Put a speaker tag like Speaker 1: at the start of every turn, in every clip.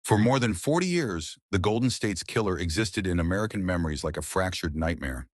Speaker 1: For more than 40 years, the Golden State's Killer existed in American memories like a fractured nightmare,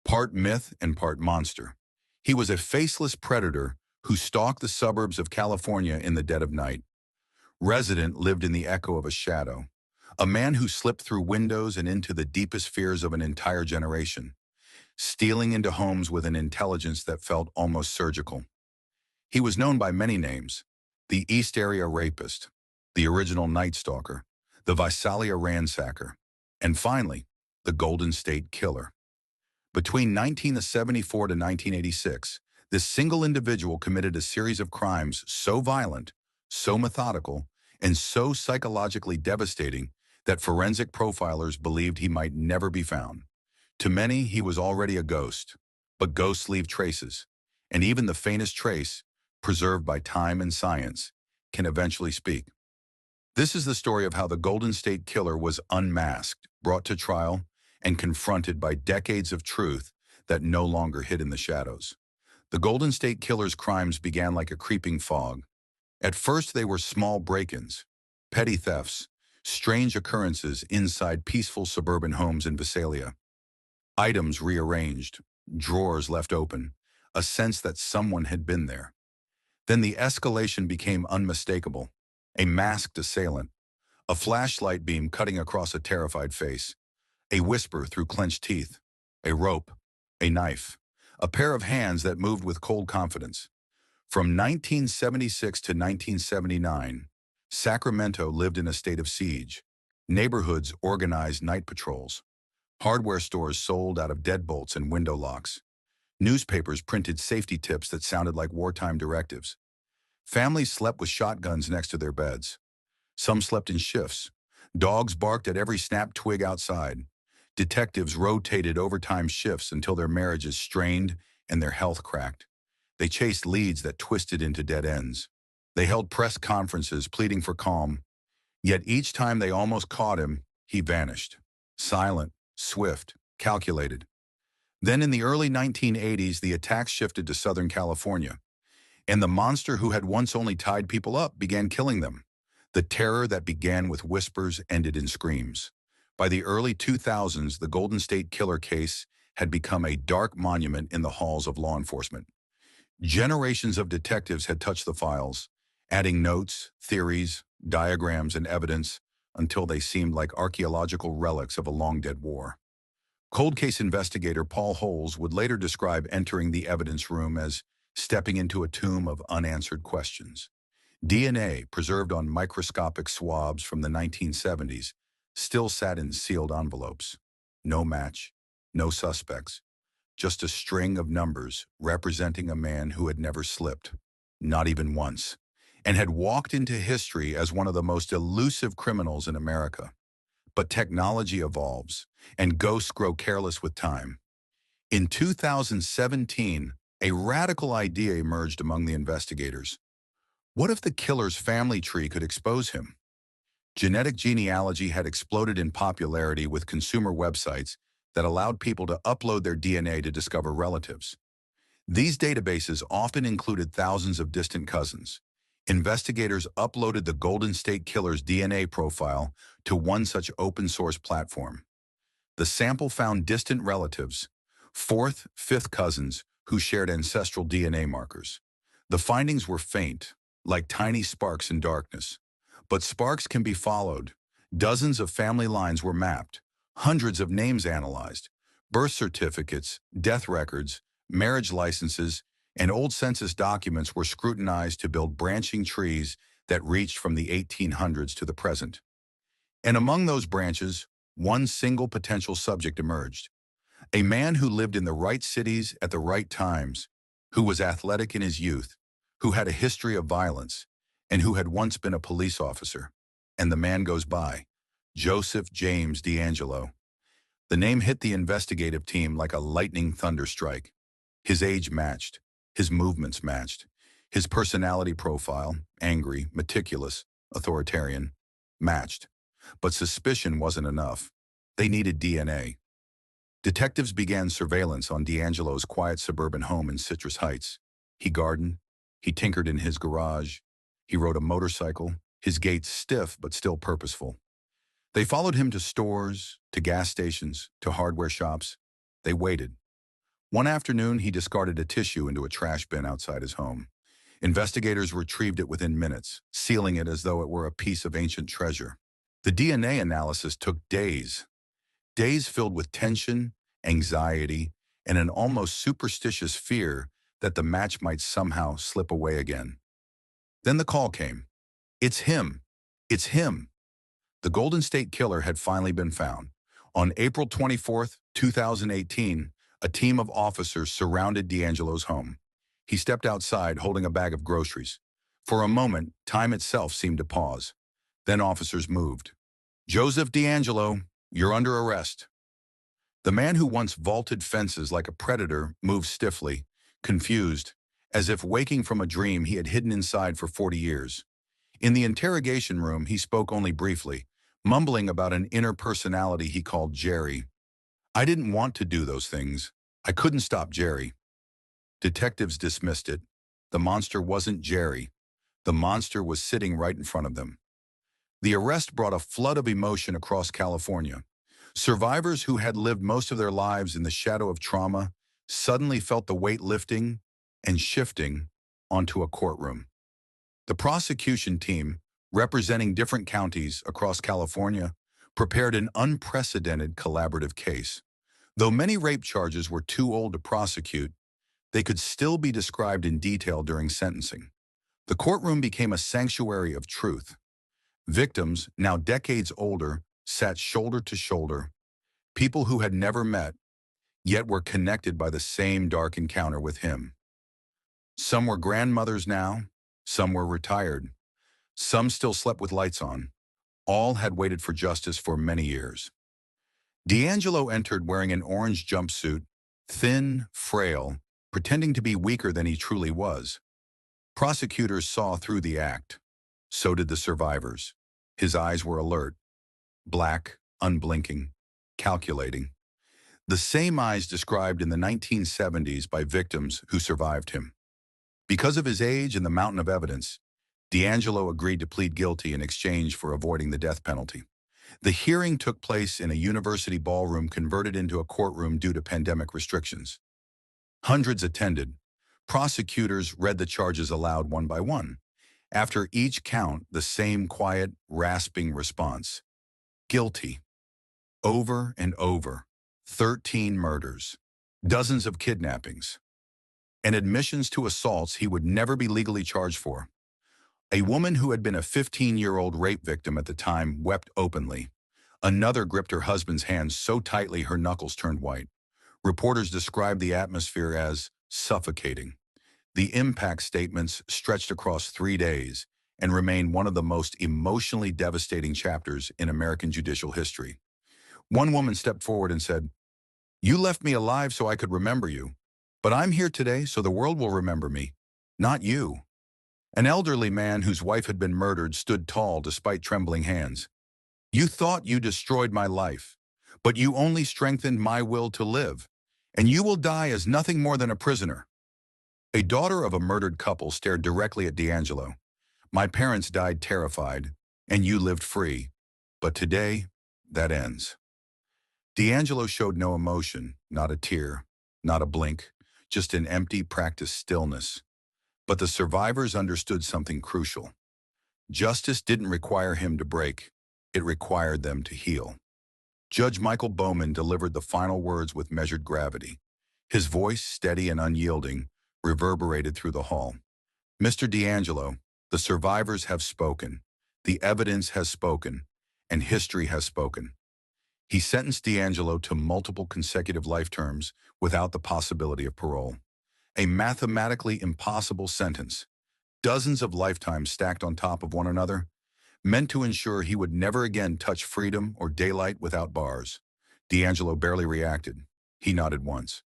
Speaker 1: part myth and part monster. He was a faceless predator who stalked the suburbs of California in the dead of night. Resident lived in the echo of a shadow, a man who slipped through windows and into the deepest fears of an entire generation, stealing into homes with an intelligence that felt almost surgical. He was known by many names: the East Area Rapist, the original Night Stalker, the Visalia Ransacker, and finally, the Golden State Killer. Between 1974 to 1986, this single individual committed a series of crimes so violent, so methodical, and so psychologically devastating that forensic profilers believed he might never be found. To many, he was already a ghost, but ghosts leave traces, and even the faintest trace, preserved by time and science, can eventually speak. This is the story of how the Golden State Killer was unmasked, brought to trial, and confronted by decades of truth that no longer hid in the shadows. The Golden State Killer's crimes began like a creeping fog. At first, they were small break-ins, petty thefts, strange occurrences inside peaceful suburban homes in Visalia. Items rearranged, drawers left open, a sense that someone had been there. Then the escalation became unmistakable. A masked assailant, a flashlight beam cutting across a terrified face, a whisper through clenched teeth, a rope, a knife, a pair of hands that moved with cold confidence. From 1976 to 1979, Sacramento lived in a state of siege. Neighborhoods organized night patrols. Hardware stores sold out of deadbolts and window locks. Newspapers printed safety tips that sounded like wartime directives. Families slept with shotguns next to their beds. Some slept in shifts. Dogs barked at every snapped twig outside. Detectives rotated overtime shifts until their marriages strained and their health cracked. They chased leads that twisted into dead ends. They held press conferences pleading for calm. Yet each time they almost caught him, he vanished. Silent, swift, calculated. Then in the early 1980s, the attacks shifted to Southern California, and the monster who had once only tied people up began killing them. The terror that began with whispers ended in screams. By the early 2000s, the Golden State Killer case had become a dark monument in the halls of law enforcement. Generations of detectives had touched the files, adding notes, theories, diagrams, and evidence until they seemed like archaeological relics of a long-dead war. Cold case investigator Paul Holes would later describe entering the evidence room as stepping into a tomb of unanswered questions. DNA, preserved on microscopic swabs from the 1970s, still sat in sealed envelopes. No match, no suspects, just a string of numbers representing a man who had never slipped, not even once, and had walked into history as one of the most elusive criminals in America. But technology evolves, and ghosts grow careless with time. In 2017, a radical idea emerged among the investigators. What if the killer's family tree could expose him? Genetic genealogy had exploded in popularity with consumer websites that allowed people to upload their DNA to discover relatives. These databases often included thousands of distant cousins. Investigators uploaded the Golden State Killer's DNA profile to one such open-source platform. The sample found distant relatives, fourth, fifth cousins who shared ancestral DNA markers. The findings were faint, like tiny sparks in darkness. But sparks can be followed. Dozens of family lines were mapped, hundreds of names analyzed, birth certificates, death records, marriage licenses, and old census documents were scrutinized to build branching trees that reached from the 1800s to the present. And among those branches, one single potential subject emerged. A man who lived in the right cities at the right times, who was athletic in his youth, who had a history of violence, and who had once been a police officer. And the man goes by, Joseph James DeAngelo. The name hit the investigative team like a lightning thunder strike. His age matched, his movements matched, his personality profile, angry, meticulous, authoritarian, matched. But suspicion wasn't enough. They needed DNA. Detectives began surveillance on DeAngelo's quiet suburban home in Citrus Heights. He gardened, he tinkered in his garage, he rode a motorcycle, his gait stiff but still purposeful. They followed him to stores, to gas stations, to hardware shops. They waited. One afternoon, he discarded a tissue into a trash bin outside his home. Investigators retrieved it within minutes, sealing it as though it were a piece of ancient treasure. The DNA analysis took days, days filled with tension, anxiety, and an almost superstitious fear that the match might somehow slip away again. Then the call came. It's him. It's him. The Golden State Killer had finally been found. On April 24th, 2018, a team of officers surrounded DeAngelo's home. He stepped outside holding a bag of groceries. For a moment, time itself seemed to pause. Then officers moved. Joseph DeAngelo, you're under arrest. The man who once vaulted fences like a predator moved stiffly, confused, as if waking from a dream he had hidden inside for 40 years. In the interrogation room, he spoke only briefly, mumbling about an inner personality he called Jerry. I didn't want to do those things. I couldn't stop Jerry. Detectives dismissed it. The monster wasn't Jerry. The monster was sitting right in front of them. The arrest brought a flood of emotion across California. Survivors who had lived most of their lives in the shadow of trauma suddenly felt the weight lifting and shifting onto a courtroom. The prosecution team, representing different counties across California, prepared an unprecedented collaborative case. Though many rape charges were too old to prosecute, they could still be described in detail during sentencing. The courtroom became a sanctuary of truth. Victims, now decades older, sat shoulder to shoulder, people who had never met, yet were connected by the same dark encounter with him. Some were grandmothers now, some were retired, some still slept with lights on. All had waited for justice for many years. DeAngelo entered wearing an orange jumpsuit, thin, frail, pretending to be weaker than he truly was. Prosecutors saw through the act. So did the survivors. His eyes were alert, black, unblinking, calculating. The same eyes described in the 1970s by victims who survived him. Because of his age and the mountain of evidence, DeAngelo agreed to plead guilty in exchange for avoiding the death penalty. The hearing took place in a university ballroom converted into a courtroom due to pandemic restrictions. Hundreds attended. Prosecutors read the charges aloud one by one. After each count, the same quiet, rasping response. Guilty. Over and over. 13 murders. Dozens of kidnappings. And admissions to assaults he would never be legally charged for. A woman who had been a 15-year-old rape victim at the time wept openly. Another gripped her husband's hands so tightly her knuckles turned white. Reporters described the atmosphere as suffocating. The impact statements stretched across 3 days and remain one of the most emotionally devastating chapters in American judicial history. One woman stepped forward and said, "You left me alive so I could remember you, but I'm here today so the world will remember me, not you." An elderly man whose wife had been murdered stood tall despite trembling hands. "You thought you destroyed my life, but you only strengthened my will to live, and you will die as nothing more than a prisoner." A daughter of a murdered couple stared directly at DeAngelo. "My parents died terrified, and you lived free. But today, that ends." DeAngelo showed no emotion, not a tear, not a blink, just an empty, practiced stillness. But the survivors understood something crucial. Justice didn't require him to break. It required them to heal. Judge Michael Bowman delivered the final words with measured gravity. His voice, steady and unyielding, reverberated through the hall. "Mr. DeAngelo, the survivors have spoken. The evidence has spoken, and history has spoken." He sentenced DeAngelo to multiple consecutive life terms without the possibility of parole. A mathematically impossible sentence, dozens of lifetimes stacked on top of one another, meant to ensure he would never again touch freedom or daylight without bars. DeAngelo barely reacted. He nodded once,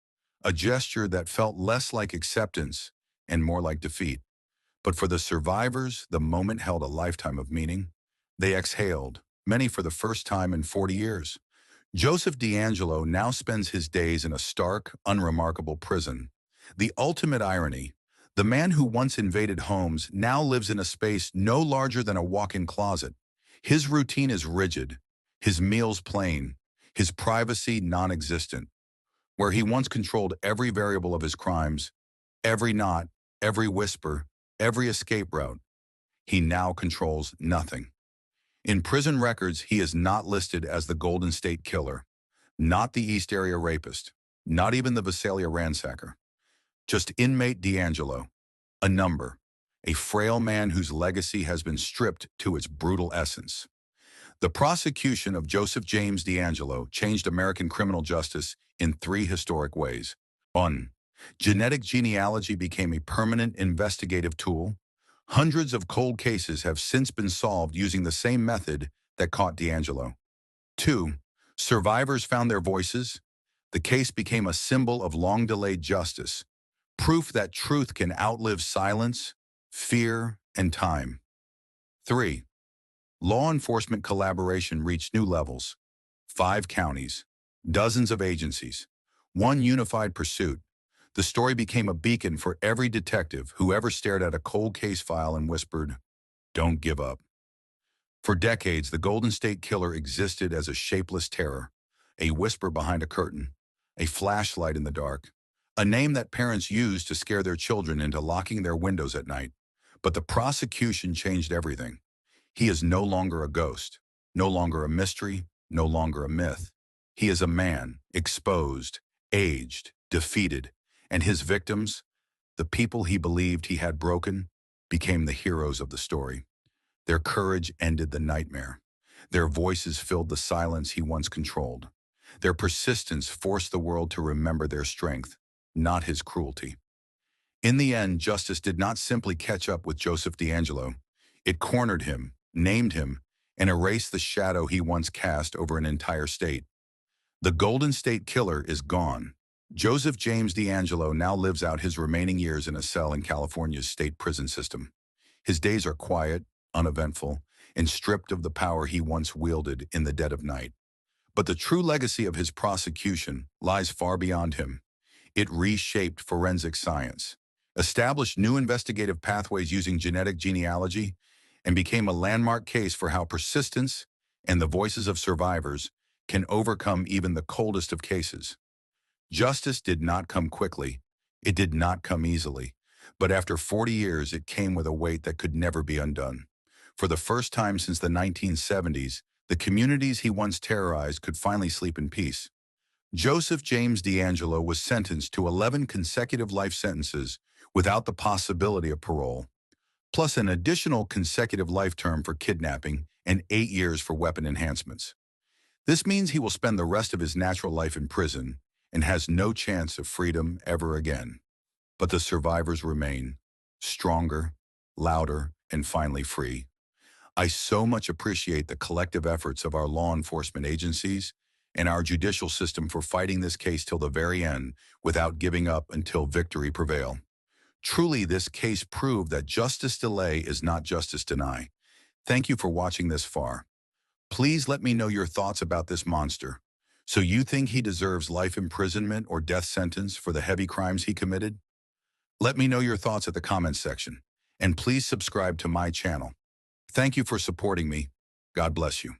Speaker 1: a gesture that felt less like acceptance and more like defeat. But for the survivors, the moment held a lifetime of meaning. They exhaled, many for the first time in 40 years. Joseph DeAngelo now spends his days in a stark, unremarkable prison. The ultimate irony, The man who once invaded homes now lives in a space no larger than a walk-in closet. His routine is rigid, his meals plain, his privacy non-existent. Where he once controlled every variable of his crimes, every knot, every whisper, every escape route, he now controls nothing. In prison records, he is not listed as the Golden State Killer, not the East Area Rapist, not even the Visalia Ransacker. Just inmate DeAngelo, a number, a frail man whose legacy has been stripped to its brutal essence. The prosecution of Joseph James DeAngelo changed American criminal justice in three historic ways. 1. Genetic genealogy became a permanent investigative tool. Hundreds of cold cases have since been solved using the same method that caught DeAngelo. 2. Survivors found their voices. The case became a symbol of long-delayed justice, proof that truth can outlive silence, fear, and time. 3. Law enforcement collaboration reached new levels. 5 counties, dozens of agencies, one unified pursuit. The story became a beacon for every detective who ever stared at a cold case file and whispered, "Don't give up." For decades, the Golden State Killer existed as a shapeless terror, a whisper behind a curtain, a flashlight in the dark, a name that parents used to scare their children into locking their windows at night. But the prosecution changed everything. He is no longer a ghost, no longer a mystery, no longer a myth. He is a man, exposed, aged, defeated, and his victims, the people he believed he had broken, became the heroes of the story. Their courage ended the nightmare. Their voices filled the silence he once controlled. Their persistence forced the world to remember their strength, not his cruelty. In the end, justice did not simply catch up with Joseph DeAngelo. It cornered him, named him, and erased the shadow he once cast over an entire state. The Golden State Killer is gone. Joseph James DeAngelo now lives out his remaining years in a cell in California's state prison system. His days are quiet, uneventful, and stripped of the power he once wielded in the dead of night. But the true legacy of his prosecution lies far beyond him. It reshaped forensic science, established new investigative pathways using genetic genealogy, and became a landmark case for how persistence and the voices of survivors can overcome even the coldest of cases. Justice did not come quickly. It did not come easily. But after 40 years, it came with a weight that could never be undone. For the first time since the 1970s, the communities he once terrorized could finally sleep in peace. Joseph James DeAngelo was sentenced to 11 consecutive life sentences without the possibility of parole, plus an additional consecutive life term for kidnapping and 8 years for weapon enhancements. This means he will spend the rest of his natural life in prison and has no chance of freedom ever again. But the survivors remain, stronger, louder, and finally free. I so much appreciate the collective efforts of our law enforcement agencies and our judicial system for fighting this case till the very end without giving up until victory prevail. Truly, this case proved that justice delay is not justice deny. Thank you for watching this far. Please let me know your thoughts about this monster. So you think he deserves life imprisonment or death sentence for the heavy crimes he committed? Let me know your thoughts at the comments section. And please subscribe to my channel. Thank you for supporting me. God bless you.